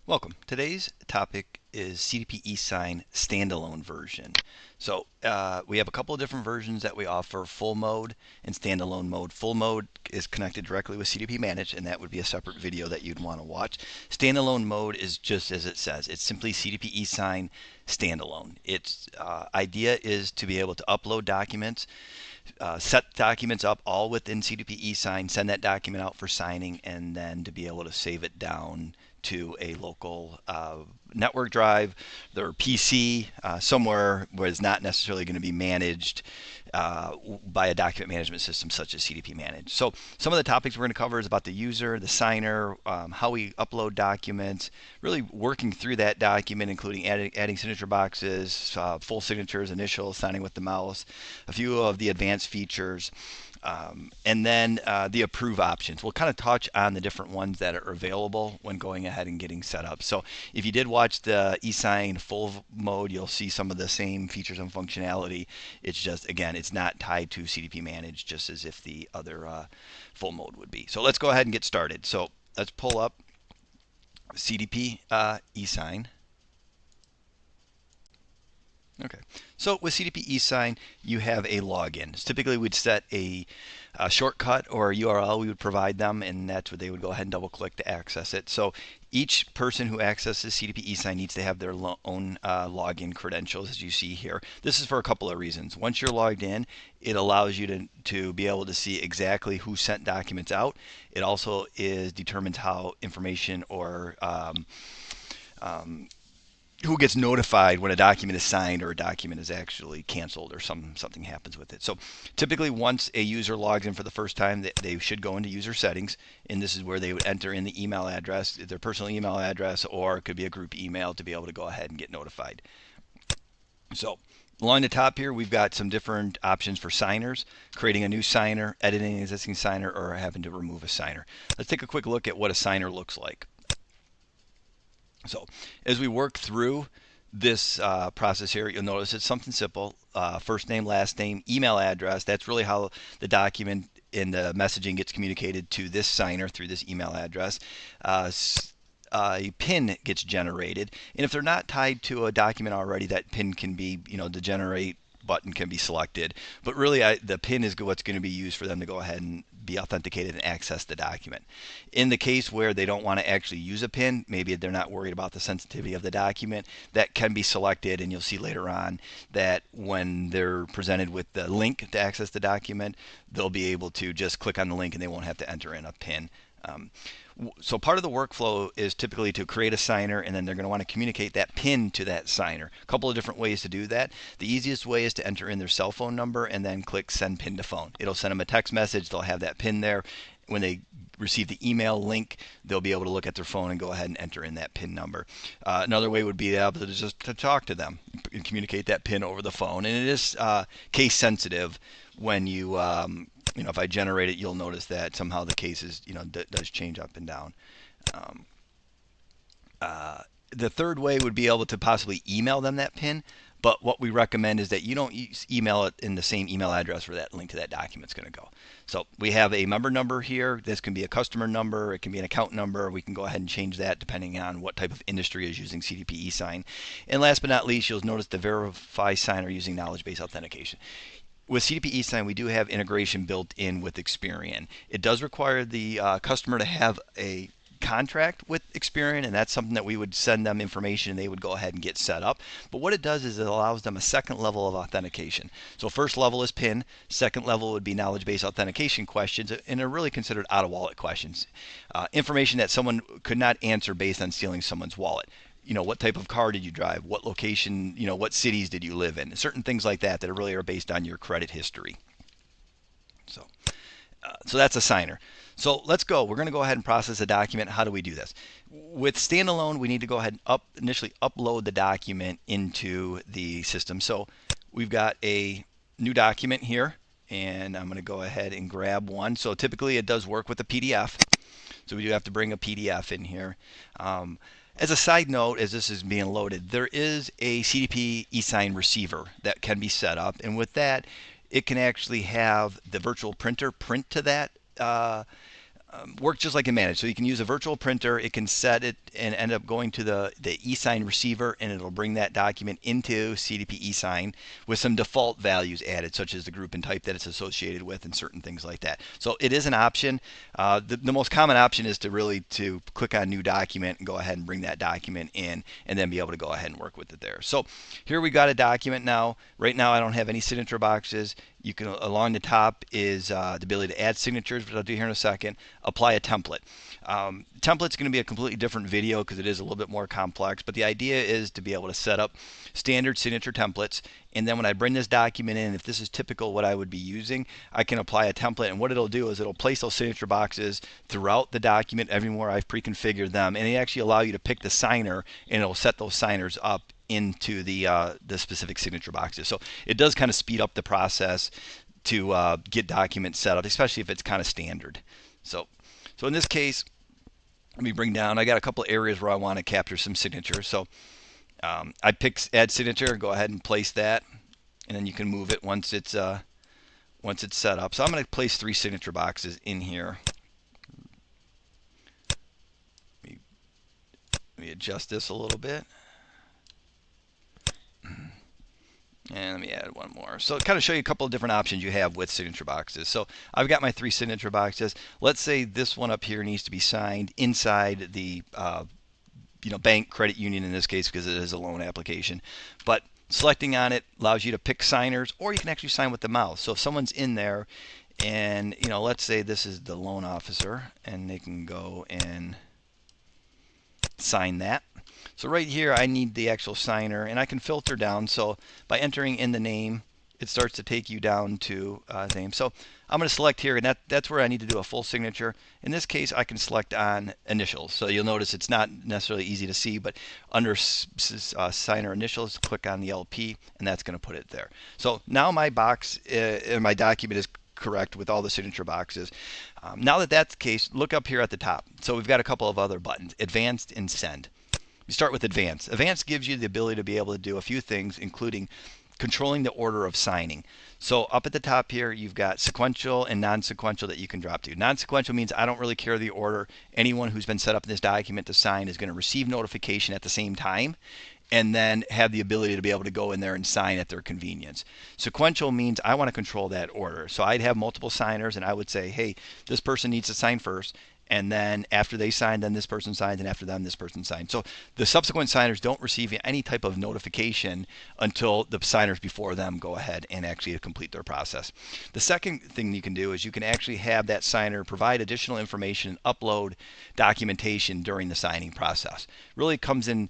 Welcome. Today's topic is CDP eSign standalone version. So we have a couple of different versions that we offer: full mode and standalone mode. Full mode is connected directly with CDP Manage, and that would be a separate video that you'd want to watch. Standalone mode is just as it says. It's simply CDP eSign standalone. Its idea is to be able to upload documents, set documents up all within CDP eSign, send that document out for signing, and then to be able to save it down to a local network drive, their PC, somewhere where it's not necessarily going to be managed by a document management system such as CDP Manage. So some of the topics we're going to cover is about the user, the signer, how we upload documents, really working through that document, including adding signature boxes, full signatures, initials, signing with the mouse, a few of the advanced features, and then the approve options. We'll kind of touch on the different ones that are available when going ahead and getting set up. So if you did watch the eSign full mode, you'll see some of the same features and functionality. It's just, again, it's not tied to CDP Manage, just as if the other full mode would be. So let's go ahead and get started. So let's pull up CDP eSign. Okay, so with CDP eSign, you have a login. So typically, we'd set a shortcut or a URL we would provide them, and that's what they would go ahead and double click to access it. So each person who accesses CDP eSign needs to have their own login credentials, as you see here. This is for a couple of reasons. Once you're logged in, it allows you to be able to see exactly who sent documents out. It also determines how information or who gets notified when a document is signed or a document is actually canceled or something happens with it. So typically once a user logs in for the first time, they should go into user settings, and this is where they would enter in the email address, their personal email address, or it could be a group email to be able to go ahead and get notified. So along the top here, we've got some different options for signers: creating a new signer, editing an existing signer, or having to remove a signer. Let's take a quick look at what a signer looks like. So as we work through this process here, you'll notice it's something simple: first name, last name, email address. That's really how the document in the messaging gets communicated to this signer through this email address. A PIN gets generated, and if they're not tied to a document already, that PIN can be, the generate button can be selected. But really, the PIN is what's going to be used for them to go ahead and be authenticated and access the document. In the case where they don't want to actually use a PIN, maybe they're not worried about the sensitivity of the document, that can be selected, and you'll see later on that when they're presented with the link to access the document, they'll be able to just click on the link and they won't have to enter in a PIN. So part of the workflow is typically to create a signer, and then they're going to want to communicate that PIN to that signer. A couple of different ways to do that. The easiest way is to enter in their cell phone number and then click send PIN to phone. It'll send them a text message. They'll have that PIN there. When they receive the email link, they'll be able to look at their phone and go ahead and enter in that PIN number. Another way would be able to just to talk to them and communicate that PIN over the phone. And it is case sensitive. When if I generate it, you'll notice that somehow the cases, does change up and down. Um, the third way would be able to possibly email them that PIN, but what we recommend is that you don't email it in the same email address where that link to that document is going to go. So we have a member number here. This can be a customer number. It can be an account number. We can go ahead and change that depending on what type of industry is using CDP eSign. And last but not least, you'll notice the verify signer using knowledge-based authentication. With CDP eSign, we do have integration built in with Experian. It does require the customer to have a contract with Experian, and that's something that we would send them information and they would go ahead and get set up. But what it does is it allows them a second level of authentication. So first level is PIN, second level would be knowledge-based authentication questions, and are really considered out-of-wallet questions. Information that someone could not answer based on stealing someone's wallet. What type of car did you drive? What location, what cities did you live in? Certain things like that that really are based on your credit history. So that's a signer. So let's go. We're going to go ahead and process a document. How do we do this? With standalone, we need to go ahead and initially upload the document into the system. So we've got a new document here, and I'm going to go ahead and grab one. So typically it does work with a PDF. So we do have to bring a PDF in here. As a side note, as this is being loaded, there is a CDP eSign receiver that can be set up, and with that, it can actually have the virtual printer print to that work just like in Manage. So you can use a virtual printer. It can set it and end up going to the eSign receiver, and it'll bring that document into CDP eSign with some default values added, such as the group and type that it's associated with and certain things like that. So it is an option. The most common option is to click on New Document and go ahead and bring that document in, and then be able to go ahead and work with it there. So here we got a document now. Right now I don't have any signature boxes. You can, along the top is the ability to add signatures, which I'll do here in a second. Apply a template. Template's going to be a completely different video because it is a little bit more complex, but the idea is to be able to set up standard signature templates, and then when I bring this document in, if this is typical what I would be using, I can apply a template, and what it'll do is it'll place those signature boxes throughout the document everywhere I've pre-configured them, and it actually allow you to pick the signer, and it'll set those signers up into the specific signature boxes. So it does kind of speed up the process to get documents set up, especially if it's kind of standard. So in this case, let me bring down. I got a couple of areas where I want to capture some signatures. So I pick add signature. Go ahead and place that, and then you can move it once it's set up. So I'm going to place 3 signature boxes in here. Let me adjust this a little bit. And let me add one more. So kind of show you a couple of different options you have with signature boxes. So I've got my 3 signature boxes. Let's say this one up here needs to be signed inside the bank, credit union in this case, because it is a loan application. But selecting on it allows you to pick signers, or you can actually sign with the mouse. So if someone's in there and let's say this is the loan officer, and they can go and sign that. So right here I need the actual signer, and I can filter down. So by entering in the name, it starts to take you down to name. So I'm going to select here, and that's where I need to do a full signature. In this case, I can select on initials. So you'll notice it's not necessarily easy to see, but under signer initials, click on the LP, and that's going to put it there. So now my box, my document is correct with all the signature boxes. Now that that's the case, look up here at the top. So we've got a couple of other buttons, Advanced and Send. We start with Advanced. Advanced gives you the ability to be able to do a few things, including controlling the order of signing. So up at the top here, you've got sequential and non-sequential that you can drop to. Non-sequential means I don't really care the order. Anyone who's been set up in this document to sign is going to receive notification at the same time, and then have the ability to be able to go in there and sign at their convenience. Sequential means I want to control that order. So I'd have multiple signers, and I would say, hey, this person needs to sign first, and then after they sign, then this person signs, and after them, this person signs. So the subsequent signers don't receive any type of notification until the signers before them go ahead and actually complete their process. The second thing you can do is you can actually have that signer provide additional information and upload documentation during the signing process. Really comes in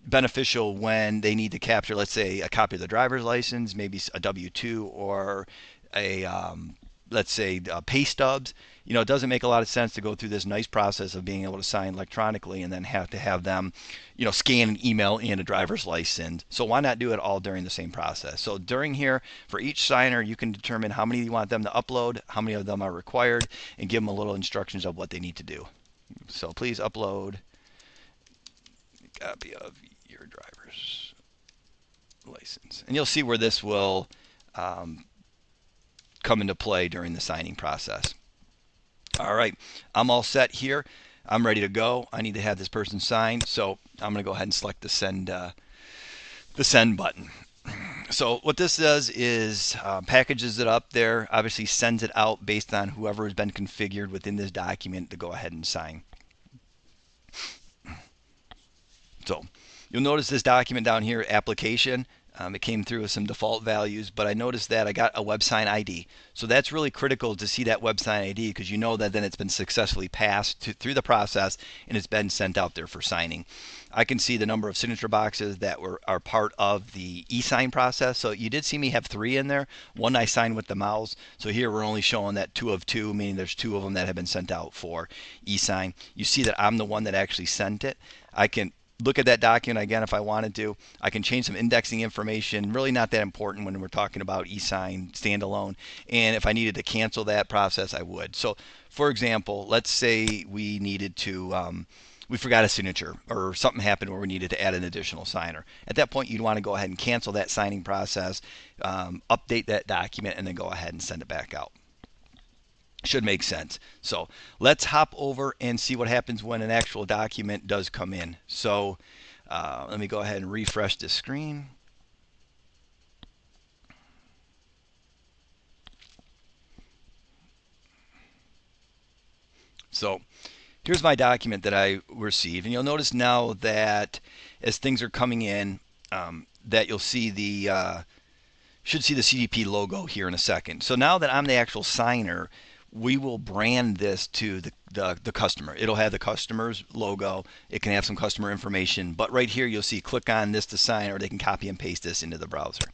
beneficial when they need to capture, let's say, a copy of the driver's license, maybe a W-2, or a let's say pay stubs. It doesn't make a lot of sense to go through this nice process of being able to sign electronically and then have to have them scan and email in a driver's license. So why not do it all during the same process? So during here, for each signer, you can determine how many you want them to upload, how many of them are required, and give them a little instructions of what they need to do. So please upload a copy of your driver's license, and you'll see where this will come into play during the signing process. All right, I'm all set here. I'm ready to go. I need to have this person sign, so I'm going to go ahead and select the send button. So what this does is packages it up there, obviously sends it out based on whoever has been configured within this document to go ahead and sign. So you'll notice this document down here, application. It came through with some default values, but I noticed that I got a WebSign ID. So that's really critical to see that WebSign ID, because you know that then it's been successfully passed through the process and it's been sent out there for signing. I can see the number of signature boxes that are part of the eSign process. So you did see me have 3 in there. One I signed with the mouse. So here we're only showing that 2 of 2, meaning there's 2 of them that have been sent out for eSign. You see that I'm the one that actually sent it. I can look at that document again if I wanted to. I can change some indexing information, really not that important when we're talking about eSign standalone. And if I needed to cancel that process, I would. So for example, let's say we needed to, we forgot a signature, or something happened where we needed to add an additional signer. At that point, you'd want to go ahead and cancel that signing process, update that document, and then go ahead and send it back out. Should make sense. So let's hop over and see what happens when an actual document does come in. So let me go ahead and refresh this screen. So here's my document that I received, and you'll notice now that as things are coming in, that you'll see the should see the CDP logo here in a second. So now that I'm the actual signer, we will brand this to the customer. It'll have the customer's logo. It can have some customer information, but right here you'll see click on this to sign, or they can copy and paste this into the browser.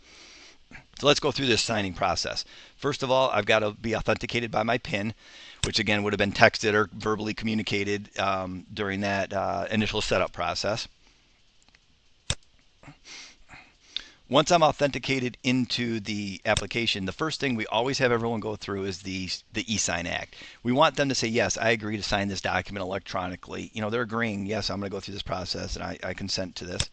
So let's go through this signing process. First of all, I've got to be authenticated by my PIN, which again would have been texted or verbally communicated during that initial setup process. Once I'm authenticated into the application, the first thing we always have everyone go through is the eSign Act. We want them to say, yes, I agree to sign this document electronically. You know, they're agreeing, yes, I'm going to go through this process and I consent to this.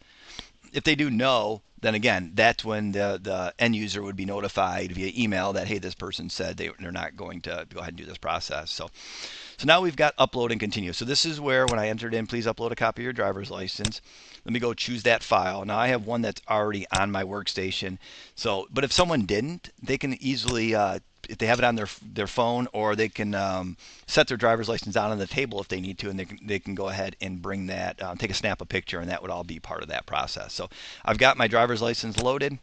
If they do no, then again, that's when the end user would be notified via email that, hey, this person said they're not going to go ahead and do this process. So now we've got upload and continue. So this is where when I entered in, please upload a copy of your driver's license. Let me go choose that file. Now I have one that's already on my workstation. So, but if someone didn't, they can easily, if they have it on their phone, or they can set their driver's license out on the table if they need to, and they can go ahead and bring that, take a snap a picture, and that would all be part of that process. So I've got my driver's license loaded.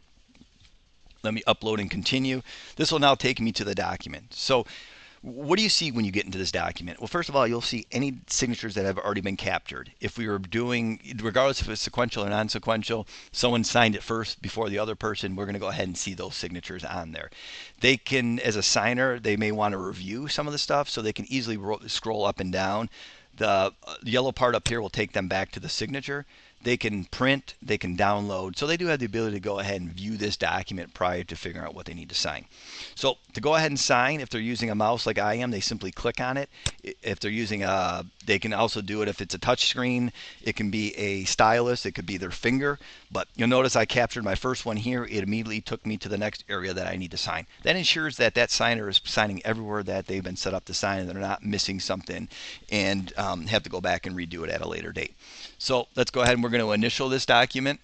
Let me upload and continue. This will now take me to the document. So what do you see when you get into this document? Well, first of all, you'll see any signatures that have already been captured. If we were doing, regardless if it's sequential or non-sequential, someone signed it first before the other person, we're going to go ahead and see those signatures on there. They can, as a signer, they may want to review some of the stuff, so they can easily scroll up and down. The yellow part up here will take them back to the signature. They can print, they can download. So they do have the ability to go ahead and view this document prior to figuring out what they need to sign. So to go ahead and sign, if they're using a mouse like I am, they simply click on it. If they're using they can also do it if it's a touch screen. It can be a stylus, it could be their finger. But you'll notice I captured my first one here. It immediately took me to the next area that I need to sign. That ensures that that signer is signing everywhere that they've been set up to sign, and they're not missing something and have to go back and redo it at a later date. So let's go ahead and we're going to initial this document.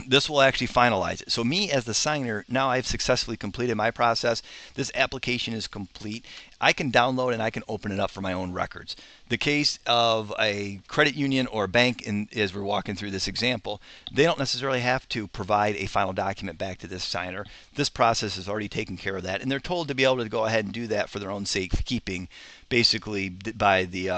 This will actually finalize it. So me as the signer, now I've successfully completed my process. This application is complete. I can download and I can open it up for my own records. The case of a credit union or a bank, as we're walking through this example, they don't necessarily have to provide a final document back to this signer. This process has already taken care of that, and they're told to be able to go ahead and do that for their own safekeeping, basically by the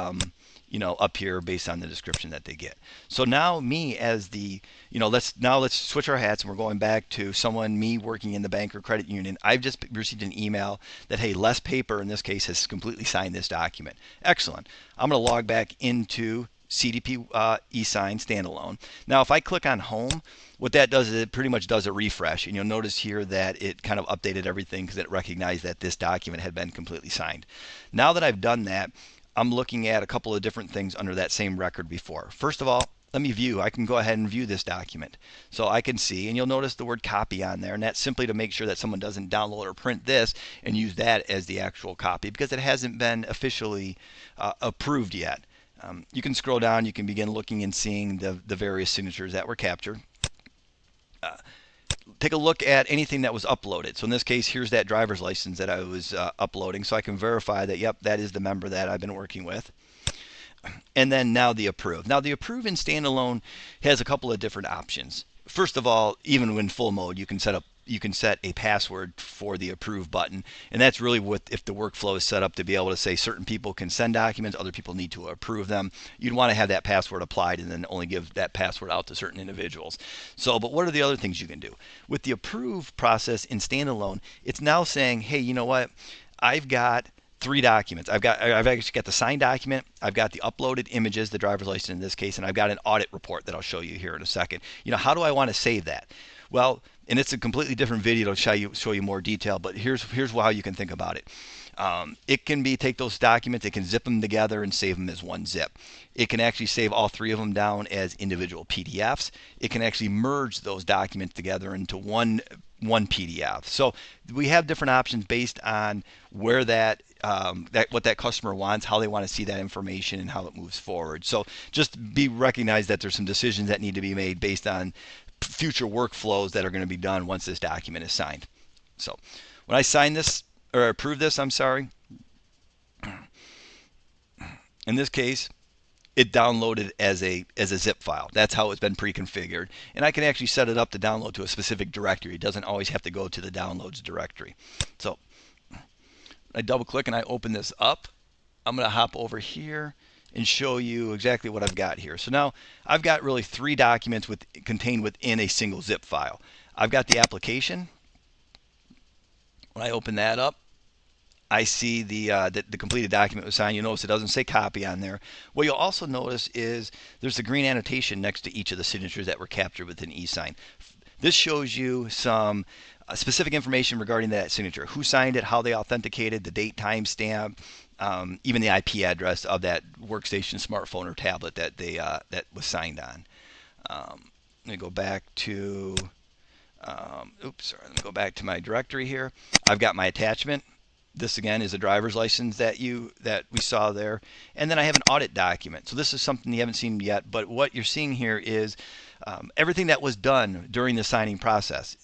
up here based on the description that they get. So now me as the, let's switch our hats, and we're going back to me working in the bank or credit union. I've just received an email that, hey, Les Paper in this case has completely signed this document. Excellent. I'm going to log back into CDP eSign standalone. Now if I click on home, what that does is it pretty much does a refresh, and you'll notice here that it kind of updated everything because it recognized that this document had been completely signed. Now that I've done that, I'm looking at a couple of different things under that same record before. First of all, let me view. I can go ahead and view this document. So I can see, and you'll notice the word copy on there, and that's simply to make sure that someone doesn't download or print this and use that as the actual copy, because it hasn't been officially approved yet. You can scroll down, you can begin looking and seeing the various signatures that were captured. Take a look at anything that was uploaded. So in this case, here's that driver's license that I was uploading, so I can verify that, yep, that is the member that I've been working with. And then now the approve. Now the approve in standalone has a couple of different options. First of all, even when full mode, you can set a password for the approve button, and that's really what, if the workflow is set up to be able to say certain people can send documents, other people need to approve them, you'd want to have that password applied and then only give that password out to certain individuals. So, but what are the other things you can do? With the approve process in standalone, it's now saying, hey, you know what? I've got 3 documents. I've actually got the signed document, I've got the uploaded images, the driver's license in this case, and I've got an audit report that I'll show you here in a second. How do I want to save that? Well, and it's a completely different video to show you more detail, but here's how you can think about it. It can be take those documents, it can zip them together and save them as one zip. It can actually save all three of them down as individual PDFs. It can actually merge those documents together into one PDF. So we have different options based on where what that customer wants, how they want to see that information, and how it moves forward. So just recognize that there's some decisions that need to be made based on future workflows that are going to be done once this document is signed. So when I sign this or approve this, I'm sorry, in this case, it downloaded as a zip file. That's how it's been pre-configured. And I can actually set it up to download to a specific directory. It doesn't always have to go to the downloads directory. So I double click and I open this up. I'm going to hop over here and show you exactly what I've got here. So now I've got really three documents contained within a single zip file. I've got the application. When I open that up, I see the completed document was signed. You'll notice it doesn't say copy on there. What you'll also notice is there's a green annotation next to each of the signatures that were captured within eSign. This shows you some specific information regarding that signature: who signed it, how they authenticated, the date, timestamp, even the IP address of that workstation, smartphone, or tablet that that was signed on. Let me go back to let me go back to my directory here. I've got my attachment. This again is a driver's license that we saw there, and then I have an audit document. So this is something you haven't seen yet, but what you're seeing here is everything that was done during the signing process,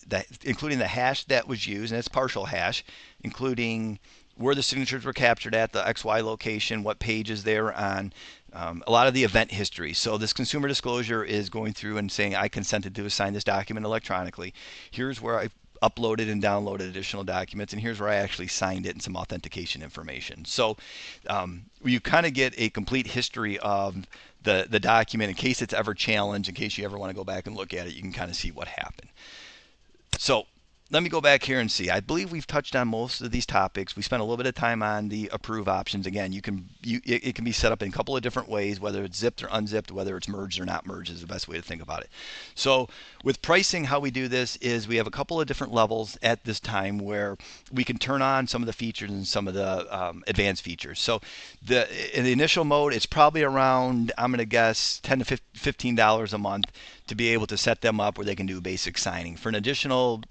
including the hash that was used, and it's partial hash, including where the signatures were captured at, the XY location, what pages they were on, a lot of the event history. So this consumer disclosure is going through and saying, I consented to assign this document electronically. Here's where I uploaded and downloaded additional documents, and here's where I actually signed it and some authentication information. So you kind of get a complete history of the document in case it's ever challenged, in case you ever want to go back and look at it, you can kind of see what happened. So let me go back here and see. I believe we've touched on most of these topics. We spent a little bit of time on the approve options. Again, it can be set up in a couple of different ways, whether it's zipped or unzipped, whether it's merged or not merged is the best way to think about it. So with pricing, how we do this is we have a couple of different levels at this time where we can turn on some of the features and some of the advanced features. So in the initial mode, it's probably around, I'm going to guess, $10 to $15 a month to be able to set them up where they can do basic signing. For an additional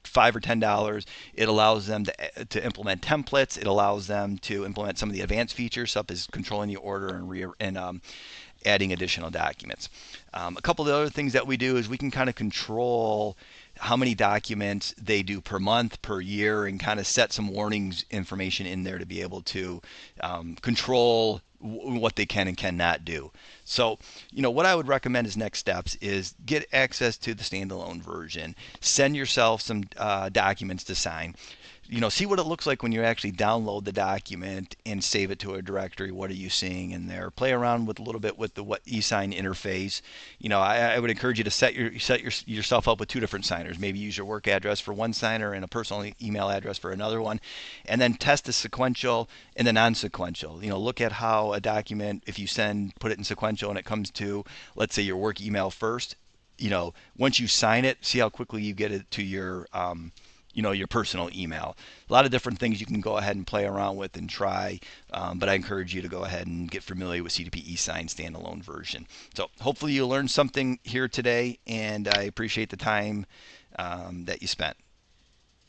$5 or $10, it allows them to implement templates. It allows them to implement some of the advanced features, such as controlling the order and adding additional documents. A couple of the other things that we do is we can kind of control how many documents they do per month, per year, and kind of set some warnings information in there to be able to control what they can and cannot do. So, what I would recommend as next steps is get access to the standalone version, send yourself some documents to sign. See what it looks like when you actually download the document and save it to a directory. What are you seeing in there? Play around with a little bit with the eSign interface. I would encourage you to set yourself up with two different signers. Maybe use your work address for one signer and a personal email address for another one, and then test the sequential and the non-sequential. Look at how a document, if you put it in sequential and it comes to, let's say, your work email first. Once you sign it, see how quickly you get it to your your personal email. A lot of different things you can go ahead and play around with and try, but I encourage you to go ahead and get familiar with CDP eSign standalone version. So hopefully you learned something here today, and I appreciate the time that you spent.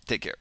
Take care.